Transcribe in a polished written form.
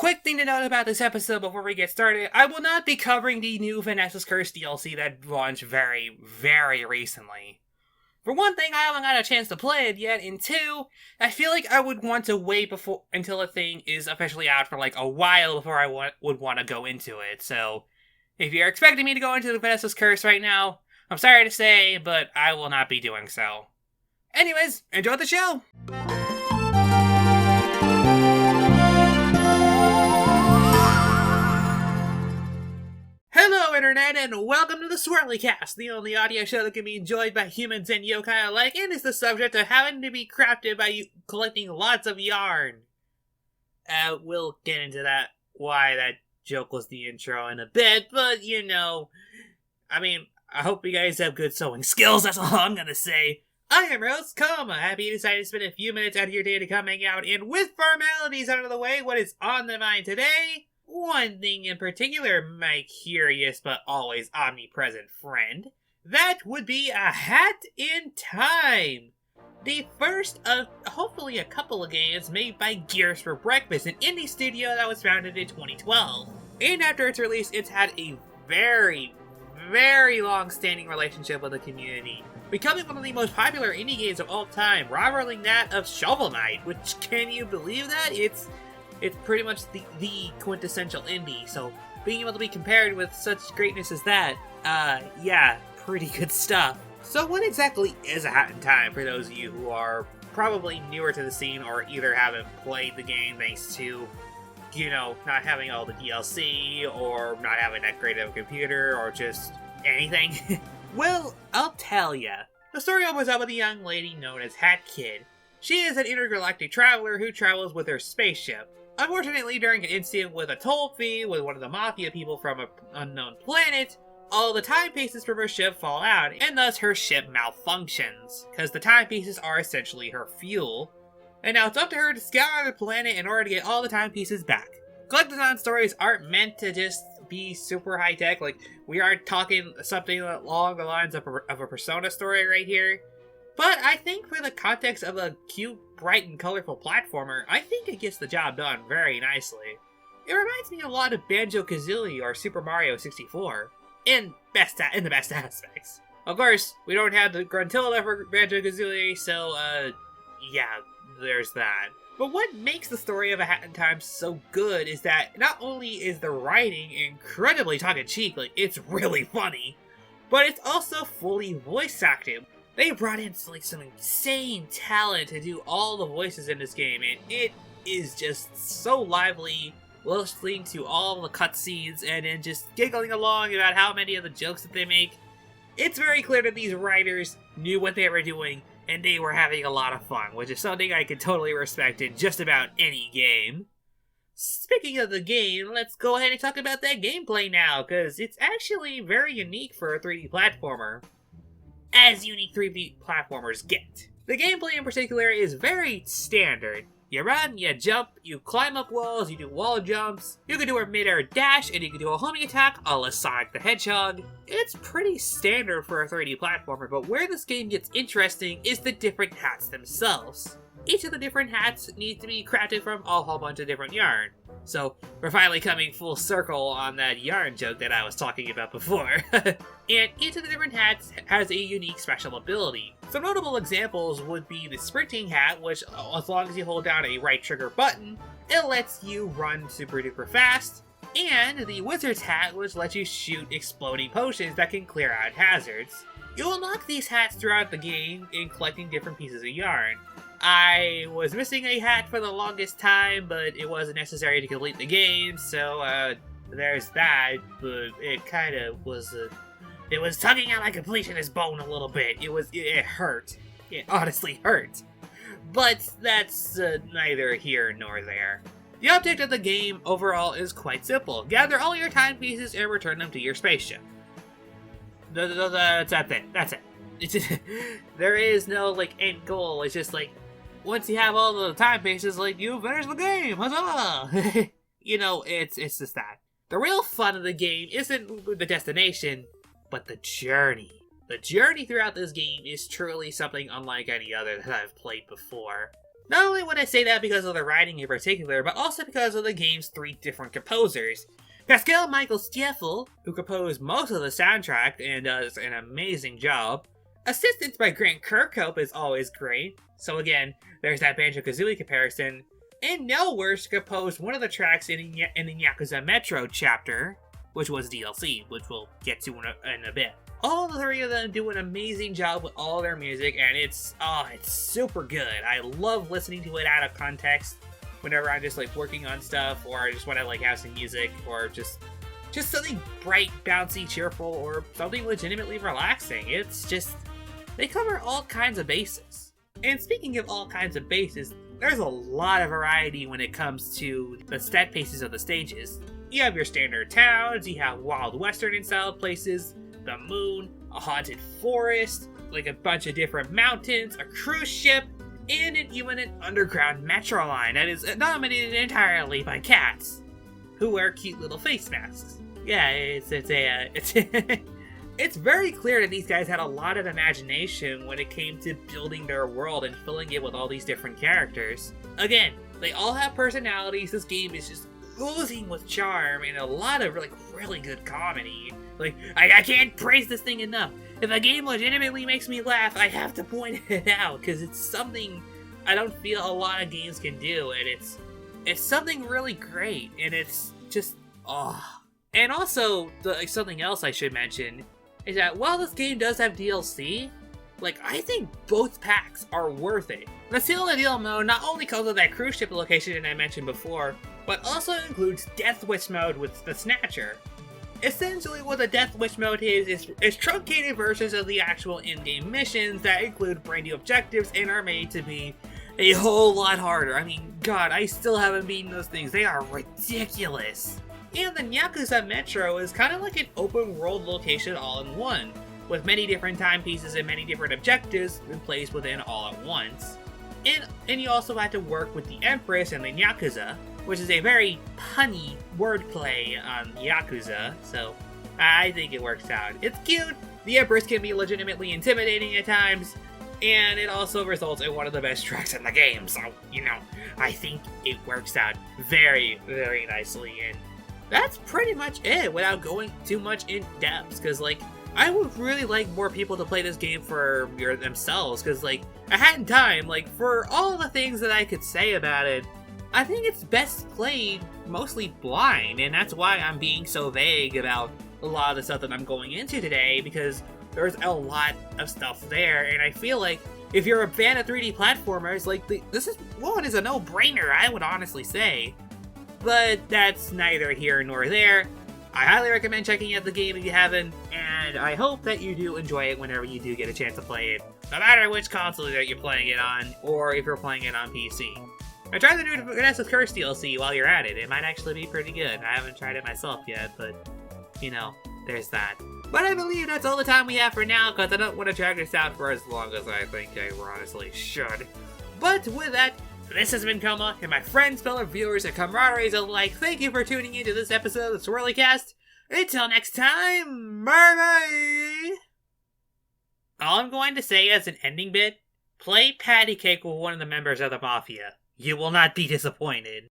Quick thing to note about this episode before we get started, I will not be covering the new Vanessa's Curse DLC that launched very, very recently. For one thing, I haven't got a chance to play it yet, and two, I feel like I would want to wait until the thing is officially out for like a while before I would want to go into it, so if you're expecting me to go into the Vanessa's Curse right now, I'm sorry to say, but I will not be doing so. Anyways, enjoy the show! Hello Internet, and welcome to the Swirlycast, the only audio show that can be enjoyed by humans and yokai alike, and is the subject of having to be crafted by you collecting lots of yarn. We'll get into that, why that joke was the intro in a bit, but you know, I hope you guys have good sewing skills, that's all I'm gonna say. I am Rose Coma, happy you decided to spend a few minutes out of your day to come hang out, and with formalities out of the way, what is on the mind today? One thing in particular, my curious but always omnipresent friend, that would be a Hat in Time! The first of hopefully a couple of games made by Gears for Breakfast, an indie studio that was founded in 2012. And after its release, it's had a very, very long-standing relationship with the community, becoming one of the most popular indie games of all time, rivaling that of Shovel Knight, which, can you believe that? It's pretty much the quintessential indie, so being able to be compared with such greatness as that, yeah, pretty good stuff. So what exactly is a Hat in Time for those of you who are probably newer to the scene or either haven't played the game thanks to, you know, not having all the DLC or not having that great of a computer or just anything? Well, I'll tell ya. The story opens up with a young lady known as Hat Kid. She is an intergalactic traveler who travels with her spaceship. Unfortunately, during an incident with a toll fee with one of the Mafia people from an unknown planet, all the timepieces from her ship fall out, and thus her ship malfunctions, because the timepieces are essentially her fuel. And now it's up to her to scour the planet in order to get all the timepieces back. Collectathon stories aren't meant to just be super high-tech, like, we aren't talking something along the lines of a Persona story right here. But I think for the context of a cute, bright, and colorful platformer, I think it gets the job done very nicely. It reminds me a lot of Banjo-Kazooie or Super Mario 64, in the best aspects. Of course, we don't have the Gruntilla for Banjo-Kazooie, so, yeah, there's that. But what makes the story of A Hat in Time so good is that not only is the writing incredibly tongue-in-cheek, like, it's really funny, but it's also fully voice-acted. They brought in like some insane talent to do all the voices in this game, and it is just so lively, listening to all the cutscenes and then just giggling along about how many of the jokes that they make. It's very clear that these writers knew what they were doing, and they were having a lot of fun, which is something I can totally respect in just about any game. Speaking of the game, let's go ahead and talk about that gameplay now, because it's actually very unique for a 3D platformer. As unique 3D platformers get. The gameplay in particular is very standard. You run, you jump, you climb up walls, you do wall jumps, you can do a mid-air dash, and you can do a homing attack a la Sonic the Hedgehog. It's pretty standard for a 3D platformer, but where this game gets interesting is the different hats themselves. Each of the different hats needs to be crafted from a whole bunch of different yarn. So, we're finally coming full circle on that yarn joke that I was talking about before. And each of the different hats has a unique special ability. Some notable examples would be the Sprinting Hat, which, as long as you hold down a right trigger button, it lets you run super duper fast. And the Wizard's Hat, which lets you shoot exploding potions that can clear out hazards. You'll unlock these hats throughout the game in collecting different pieces of yarn. I was missing a hat for the longest time, but it wasn't necessary to complete the game, so, there's that, but it kind of was, it was tugging at my completionist bone a little bit. It hurt. It honestly hurt. But that's, neither here nor there. The object of the game overall is quite simple. Gather all your timepieces and return them to your spaceship. That's it. There is no, like, end goal. It's just, like, once you have all the timepieces, like, you finish the game! Huzzah! You know, it's just that. The real fun of the game isn't the destination, but the journey. The journey throughout this game is truly something unlike any other that I've played before. Not only would I say that because of the writing in particular, but also because of the game's 3 different composers. Pascal Michael Stiefel, who composed most of the soundtrack and does an amazing job. Assistance by Grant Kirkhope is always great, so again, there's that Banjo-Kazooie comparison. And Nell Worst composed one of the tracks in the Yakuza Metro chapter, which was DLC, which we'll get to in a bit. All the 3 of them do an amazing job with all their music, and it's super good. I love listening to it out of context whenever I'm just like working on stuff, or I just want to like have some music, or just something bright, bouncy, cheerful, or something legitimately relaxing. It's just, they cover all kinds of bases. And speaking of all kinds of bases, there's a lot of variety when it comes to the set pieces of the stages. You have your standard towns, you have Wild Western style places, the moon, a haunted forest, like a bunch of different mountains, a cruise ship, and even an underground metro line that is dominated entirely by cats, who wear cute little face masks. Yeah, it's very clear that these guys had a lot of imagination when it came to building their world and filling it with all these different characters. Again, they all have personalities. This game is just oozing with charm and a lot of really good comedy. Like, I can't praise this thing enough. If a game legitimately makes me laugh, I have to point it out, because it's something I don't feel a lot of games can do, and it's something really great, and it's just, And also, something else I should mention is that while this game does have DLC, I think both packs are worth it. The Seal of the Deal mode not only comes with that cruise ship location that I mentioned before, but also includes Death Wish mode with the Snatcher. Essentially, what the Death Wish mode is truncated versions of the actual in-game missions that include brand new objectives and are made to be a whole lot harder. I mean, God, I still haven't beaten those things. They are ridiculous. And the Yakuza Metro is kind of like an open world location all in one, with many different timepieces and many different objectives in place within all at once. And you also have to work with the Empress and the Yakuza, which is a very punny wordplay on Yakuza, so I think it works out. It's cute, the Empress can be legitimately intimidating at times, and it also results in one of the best tracks in the game, so, I think it works out very, very nicely, and that's pretty much it without going too much in depth, because, I would really like more people to play this game for themselves, because, I hadn't time, for all the things that I could say about it, I think it's best played mostly blind, and that's why I'm being so vague about a lot of the stuff that I'm going into today, because there's a lot of stuff there, and I feel like if you're a fan of 3D platformers, this is a no-brainer, I would honestly say. But that's neither here nor there. I highly recommend checking out the game if you haven't, and I hope that you do enjoy it whenever you do get a chance to play it, no matter which console that you're playing it on, or if you're playing it on PC. I tried the new Vanessa's Curse DLC while you're at it. It might actually be pretty good. I haven't tried it myself yet, but, there's that. But I believe that's all the time we have for now, because I don't want to drag this out for as long as I think I honestly should. But with that, this has been Coma, and my friends, fellow viewers, and camaraderies alike, thank you for tuning into this episode of the Swirlycast. Until next time, bye-bye! All I'm going to say as an ending bit, play patty cake with one of the members of the Mafia. You will not be disappointed.